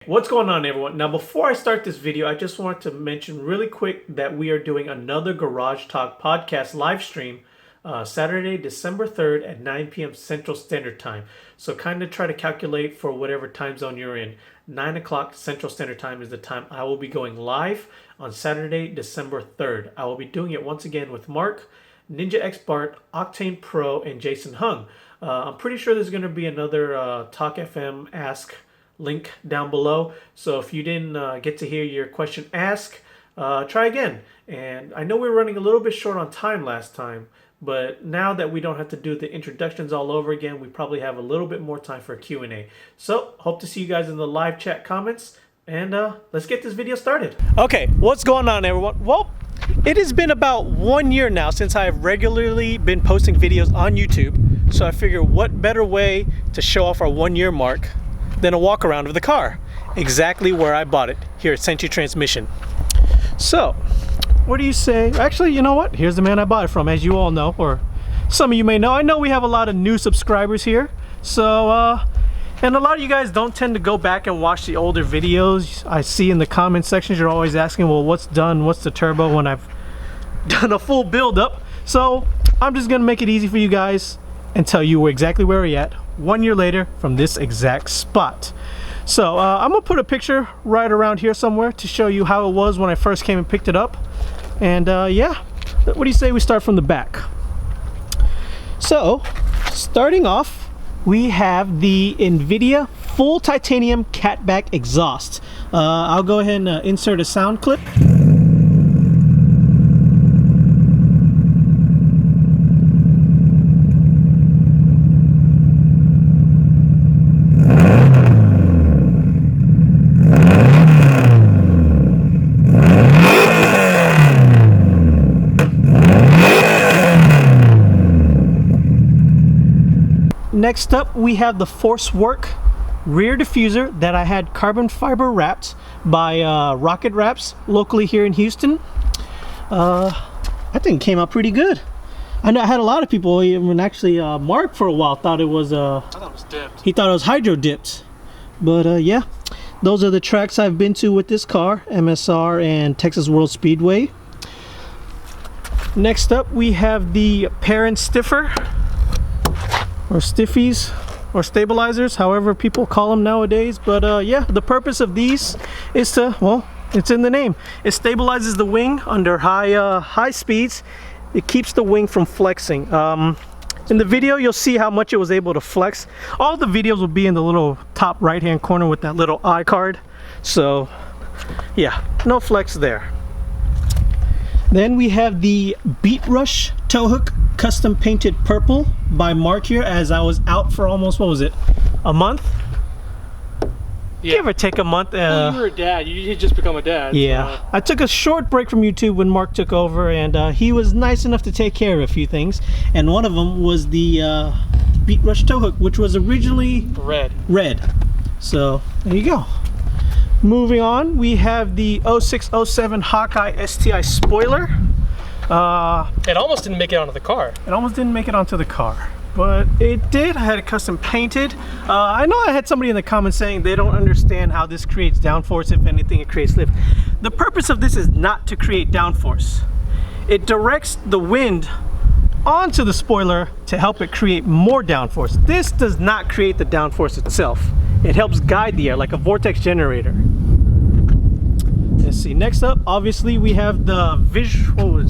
What's going on, everyone? Now, before I start this video, I just want to mention really quick that we are doing another Garage Talk podcast live stream Saturday, December 3rd at 9 p.m. Central Standard Time. So kind of try to calculate for whatever time zone you're in. 9 o'clock Central Standard Time is the time I will be going live on Saturday, December 3rd. I will be doing it once again with Mark, Ninja X Bart, Octane Pro, and Jason Hung. I'm pretty sure there's going to be another Talk FM Ask link down below. So if you didn't get to hear your question asked, try again. And I know we were running a little bit short on time last time, but now that we don't have to do the introductions all over again, we probably have a little bit more time for Q&A. So hope to see you guys in the live chat comments, and let's get this video started. Okay, what's going on, everyone? Well, it has been about 1 year now since I have regularly been posting videos on YouTube. So I figure what better way to show off our 1 year mark than a walk around of the car, exactly where I bought it, here at Century Transmission. So, what do you say? Actually, you know what? Here's the man I bought it from, as you all know, or some of you may know. I know we have a lot of new subscribers here, so, and a lot of you guys don't tend to go back and watch the older videos. I see in the comment sections, you're always asking, well, what's done? What's the turbo when I've done a full build up? So, I'm just gonna make it easy for you guys and tell you exactly where we're at 1 year later from this exact spot. So I'm gonna put a picture right around here somewhere to show you how it was when I first came and picked it up. And yeah, what do you say we start from the back? So starting off, we have the Invidia full titanium catback exhaust. I'll go ahead and insert a sound clip. Next up, we have the Forcewerkz rear diffuser that I had carbon fiber wrapped by Rocket Wraps locally here in Houston. I think it came out pretty good. I know I had a lot of people, even actually Mark for a while thought it was I thought it was dipped. He thought it was hydro dipped. But yeah, those are the tracks I've been to with this car, MSR and Texas World Speedway. Next up, we have the Perrin stiffer, or stiffies, or stabilizers, however people call them nowadays. But yeah, the purpose of these is to, well, it's in the name. It stabilizes the wing under high speeds. It keeps the wing from flexing. In the video, you'll see how much it was able to flex. All the videos will be in the little top right-hand corner with that little iCard. So yeah, no flex there. Then we have the Beat Rush tow hook, custom painted purple by Mark here, as I was out for almost, what was it, a month? Yeah. Give or take a month. Well, you were a dad. You just become a dad. Yeah. So. I took a short break from YouTube when Mark took over, and he was nice enough to take care of a few things. And one of them was the Beat Rush tow hook, which was originally red. So there you go. Moving on, we have the 0607 Hawkeye STi spoiler. It almost didn't make it onto the car. It almost didn't make it onto the car, but it did. I had it custom painted. I know I had somebody in the comments saying they don't understand how this creates downforce. If anything, it creates lift. The purpose of this is not to create downforce. It directs the wind onto the spoiler to help it create more downforce. This does not create the downforce itself. It helps guide the air like a vortex generator. Let's see, next up, obviously we have the Visual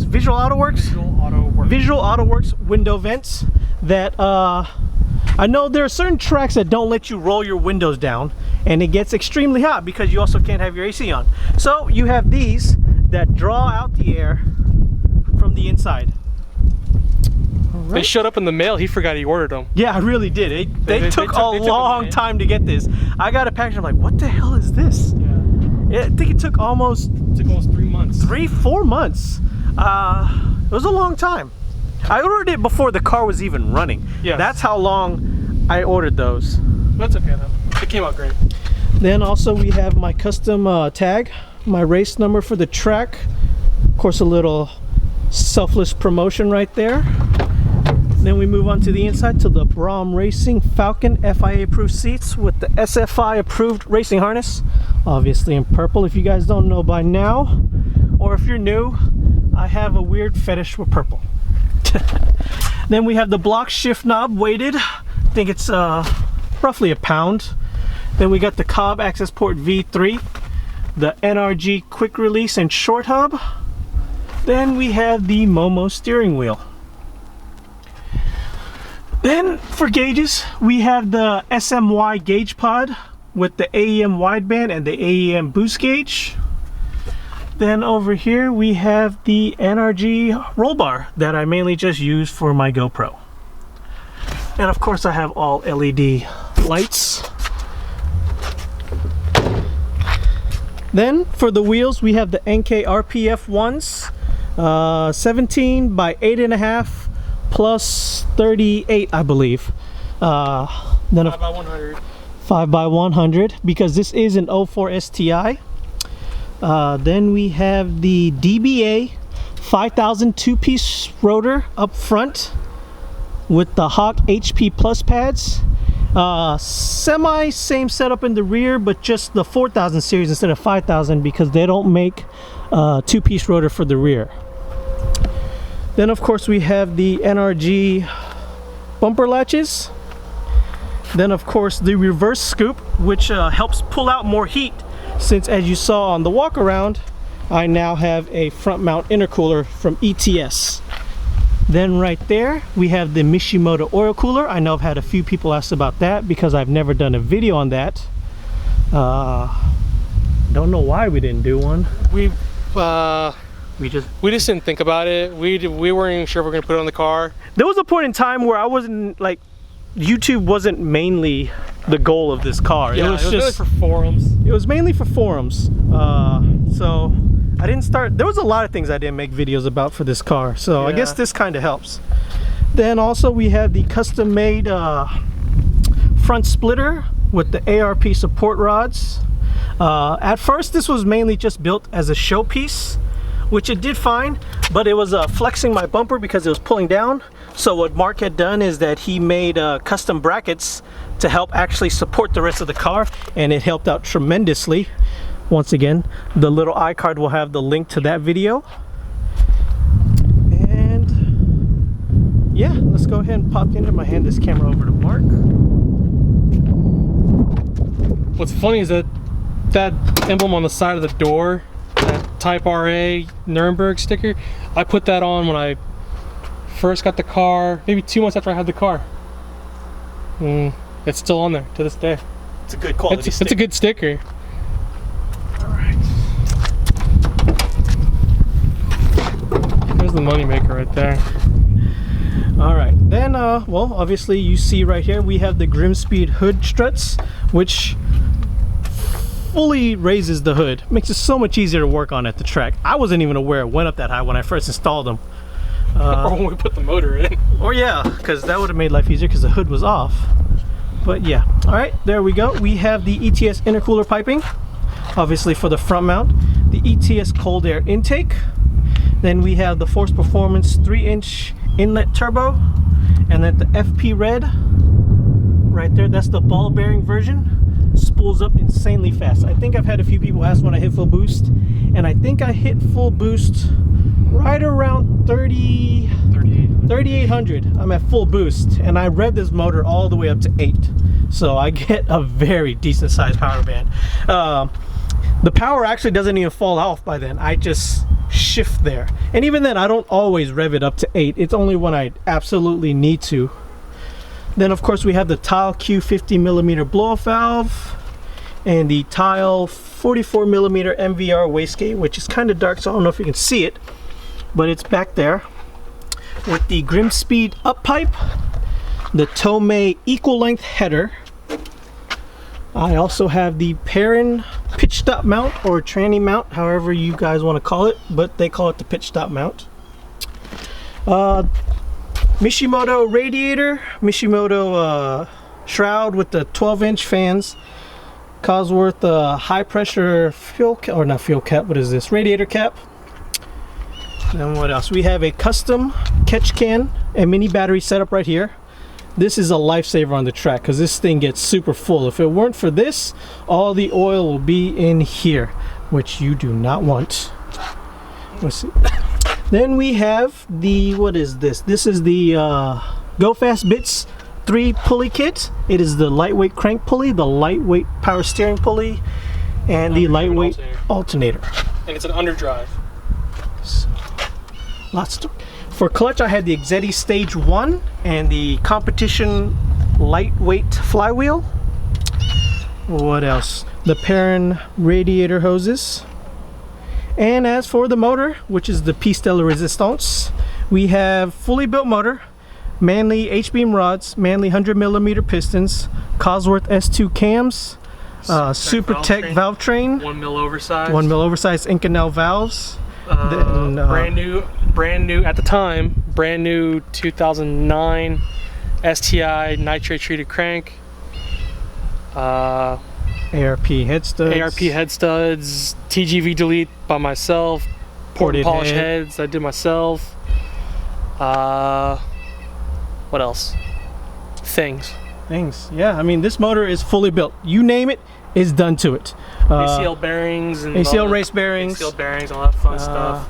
AutoWorks window vents that I know there are certain tracks that don't let you roll your windows down, and it gets extremely hot because you also can't have your AC on. So you have these that draw out the air from the inside. Right. They showed up in the mail. He forgot he ordered them. Yeah, I really did. They took a long time to get this. I got a package. I'm like, what the hell is this? Yeah. I think it took almost 3 months. 3-4 months. It was a long time. I ordered it before the car was even running. Yeah. That's how long I ordered those. That's okay though. It came out great. Then also we have my custom tag, my race number for the track. Of course, a little selfless promotion right there. Then we move on to the inside to the Braum Racing Falcon FIA approved seats with the SFI approved racing harness, obviously in purple if you guys don't know by now, or if you're new, I have a weird fetish with purple. Then we have the block shift knob weighted, I think it's roughly a pound. Then we got the Cobb access port V3, the NRG quick release and short hub. Then we have the Momo steering wheel. Then for gauges, we have the SMY gauge pod with the AEM wideband and the AEM boost gauge. Then over here we have the NRG roll bar that I mainly just use for my GoPro. And of course I have all LED lights. Then for the wheels we have the NK RPF ones, 17 by 8.5 plus 38 I believe. Then 5 by 100. 5 by 100 because this is an 04 STi. Then we have the DBA 5000 two-piece rotor up front with the Hawk HP Plus pads. Semi same setup in the rear, but just the 4000 series instead of 5000 because they don't make two-piece rotor for the rear. Then of course we have the NRG bumper latches. Then of course the reverse scoop, which helps pull out more heat, since as you saw on the walk around I now have a front mount intercooler from ETS. Then right there we have the Mishimoto Oil Cooler. I know I've had a few people ask about that because I've never done a video on that. Don't know why we didn't do one. We just didn't think about it. We weren't even sure if we were gonna put it on the car. There was a point in time where I wasn't like, YouTube wasn't mainly the goal of this car. Yeah, it was just really for forums. It was mainly for forums. So I didn't start. There was a lot of things I didn't make videos about for this car. So I guess this kind of helps. Then also we have the custom made front splitter with the ARP support rods. At first this was mainly just built as a showpiece, which it did fine, but it was flexing my bumper because it was pulling down. So what Mark had done is that he made custom brackets to help actually support the rest of the car, and it helped out tremendously. Once again, the little iCard will have the link to that video. And yeah, let's go ahead and pop in. I'm gonna hand this camera over to Mark. What's funny is that emblem on the side of the door, that Type RA Nuremberg sticker, I put that on when I first got the car, maybe 2 months after I had the car. It's still on there to this day. It's a good quality sticker. It's a good sticker. Alright. There's the moneymaker right there. Alright, then well, obviously you see right here we have the Grimspeed hood struts, which fully raises the hood. Makes it so much easier to work on at the track. I wasn't even aware it went up that high when I first installed them. Or when we put the motor in. Or yeah, because that would have made life easier because the hood was off. But yeah, alright, there we go. We have the ETS intercooler piping, obviously for the front mount. The ETS Cold Air Intake. Then we have the Force Performance 3-inch inlet turbo. And then the FP Red, right there, that's the ball bearing version. Spools up insanely fast. I think I've had a few people ask when I hit full boost, and I think I hit full boost right around 3800. I'm at full boost, and I rev this motor all the way up to 8, so I get a very decent sized power band. The power actually doesn't even fall off by then. I just shift there, and even then I don't always rev it up to 8. It's only when I absolutely need to. Then of course we have the Tial Q50 millimeter blow off valve and the Tial 44 millimeter MVR wastegate, which is kind of dark, so I don't know if you can see it, but it's back there, with the Grimspeed Up-Pipe, the Tomie equal length header. I also have the Perrin pitch stop mount, or tranny mount, however you guys want to call it, but they call it the pitch stop mount. Mishimoto Radiator, Mishimoto Shroud with the 12-inch fans, Cosworth high pressure fuel cap, or not fuel cap, what is this, radiator cap. And what else? We have a custom catch can and mini battery setup right here. This is a lifesaver on the track because this thing gets super full. If it weren't for this, all the oil will be in here, which you do not want. Let's see. Then we have the, what is this? This is the Go Fast Bits 3 pulley kit. It is the lightweight crank pulley, the lightweight power steering pulley, and the lightweight alternator. And it's an underdrive. So, lots to. For clutch, I had the Exedi Stage 1 and the competition lightweight flywheel. What else? The Perrin radiator hoses. And as for the motor, which is the Piece de la Resistance, we have fully built motor, Manley H-beam rods, Manley 100mm pistons, Cosworth S2 Cams, Supertech Valvetrain, 1 mil oversized, 1 mil oversized Inconel valves. Then, brand new at the time, brand new 2009 STi nitrate treated crank, ARP Head Studs, TGV delete by myself, ported polish heads I did myself. What else? Things. Yeah, I mean, this motor is fully built. You name it, it's done to it. ACL bearings and ACL race bearings. ACL bearings, all that fun stuff.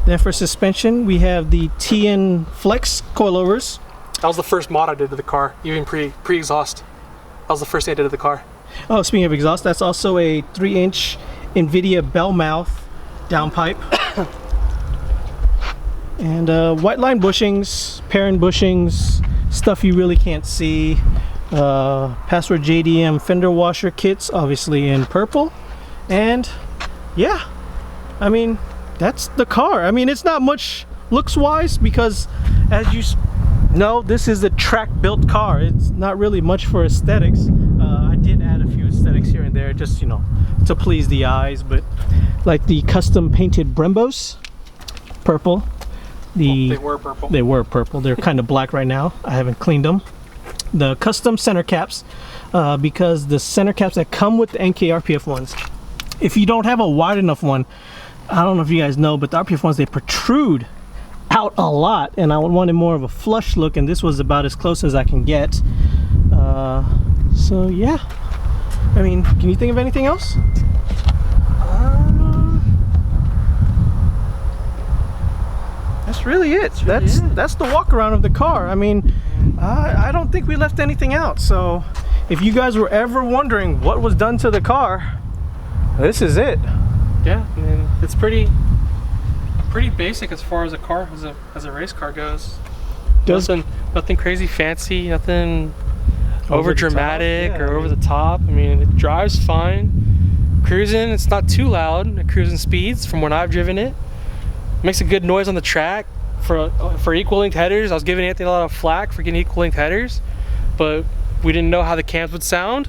Then for suspension, we have the Tein Flex coilovers. That was the first mod I did to the car, even pre-exhaust. That was the first thing I did to the car. Oh, speaking of exhaust, that's also a 3-inch Invidia Bellmouth downpipe. And white line bushings, Perrin bushings, stuff you really can't see. Password JDM fender washer kits, obviously in purple. And yeah, I mean, that's the car. I mean, it's not much looks wise because, as you know, this is a track built car. It's not really much for aesthetics. I did add a few aesthetics here and there, just, you know, to please the eyes. But like the custom painted Brembos, purple. They were purple. They were purple. They're kind of black right now. I haven't cleaned them. The custom center caps, because the center caps that come with the NK-RPF ones, if you don't have a wide enough one, I don't know if you guys know, but the RPF ones, they protrude out a lot, and I wanted more of a flush look, and this was about as close as I can get. So yeah, I mean, can you think of anything else? That's really it. That's the walk around of the car. I mean, I don't think we left anything out. So if you guys were ever wondering what was done to the car, this is it. Yeah, I mean, it's pretty basic as far as a car, as a race car goes. Nothing crazy fancy, nothing over dramatic or over the top. I mean, it drives fine. Cruising, it's not too loud at cruising speeds from when I've driven it. Makes a good noise on the track for equal linked headers. I was giving Anthony a lot of flack for getting equal linked headers, but we didn't know how the cams would sound,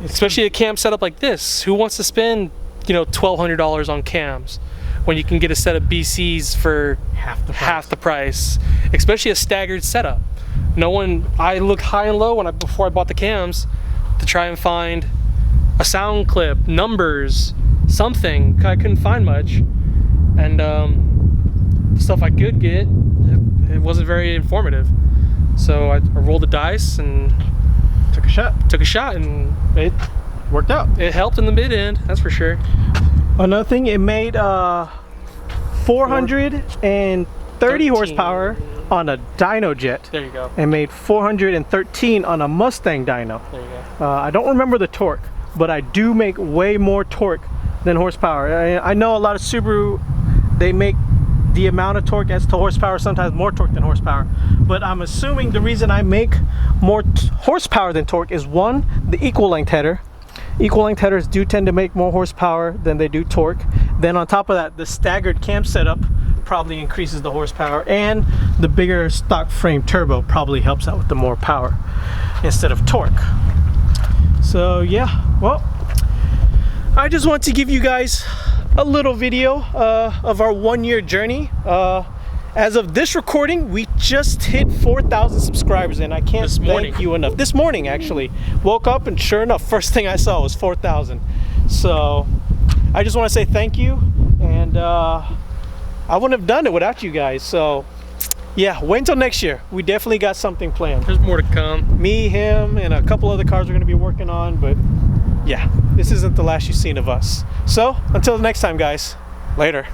especially a cam setup like this. Who wants to spend, you know, $1,200 on cams when you can get a set of BCs for half the price, especially a staggered setup? No one. I looked high and low before I bought the cams to try and find a sound clip, numbers, something. I couldn't find much, and the stuff I could get, it wasn't very informative. So I rolled the dice and took a shot, and it worked out. It helped in the mid end, that's for sure. Another thing, it made 430 horsepower on a dyno jet. There you go. And made 413 on a Mustang dyno. There you go. I don't remember the torque, but I do make way more torque than horsepower. I know a lot of Subaru, they make the amount of torque as to horsepower, sometimes more torque than horsepower, but I'm assuming the reason I make more horsepower than torque is, one, the equal length header. Equal length headers do tend to make more horsepower than they do torque. Then on top of that, the staggered cam setup probably increases the horsepower, and the bigger stock frame turbo probably helps out with the more power instead of torque. So yeah, well, I just want to give you guys a little video of our 1-year journey. As of this recording, we just hit 4,000 subscribers, and I can't thank you enough. This morning, actually, woke up and sure enough, first thing I saw was 4,000. So I just want to say thank you, and I wouldn't have done it without you guys. So yeah, wait until next year. We definitely got something planned. There's more to come. Me, him, and a couple other cars we're going to be working on. But yeah, this isn't the last you've seen of us. So until the next time, guys, later.